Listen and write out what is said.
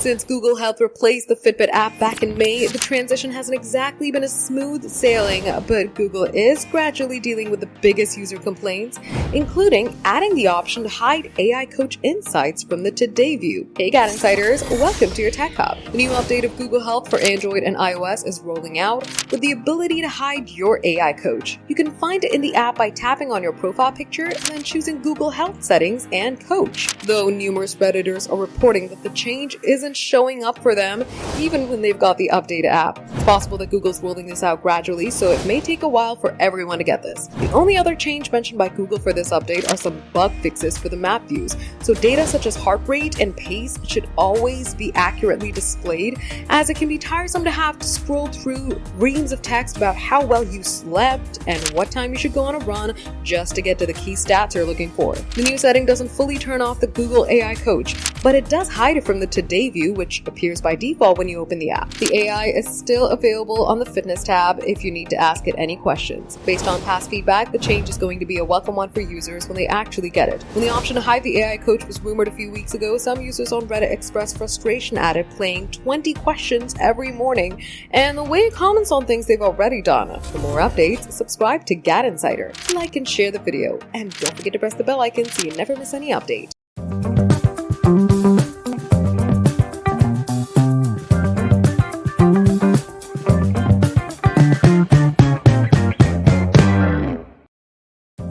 Since Google Health replaced the Fitbit app back in May, the transition hasn't exactly been a smooth sailing, but Google is gradually dealing with the biggest user complaints, including adding the option to hide AI coach insights from the Today view. Hey GadInsiders, welcome to your Tech Hub. The new update of Google Health for Android and iOS is rolling out with the ability to hide your AI coach. You can find it in the app by tapping on your profile picture and then choosing Google Health settings and coach. Though numerous Redditors are reporting that the change isn't showing up for them even when they've got the updated app. It's possible that Google's rolling this out gradually, so it may take a while for everyone to get this. The only other change mentioned by Google for this update are some bug fixes for the map views, so data such as heart rate and pace should always be accurately displayed, as it can be tiresome to have to scroll through reams of text about how well you slept and what time you should go on a run just to get to the key stats you're looking for. The new setting doesn't fully turn off the Google AI coach, but it does hide it from the Today view, which appears by default when you open the app. The AI is still available on the Fitness tab if you need to ask it any questions. Based on past feedback, the change is going to be a welcome one for users when they actually get it. When the option to hide the AI coach was rumored a few weeks ago, some users on Reddit expressed frustration at it playing 20 questions every morning and the way it comments on things they've already done. For more updates, subscribe to GadInsider, like and share the video, and don't forget to press the bell icon so you never miss any update.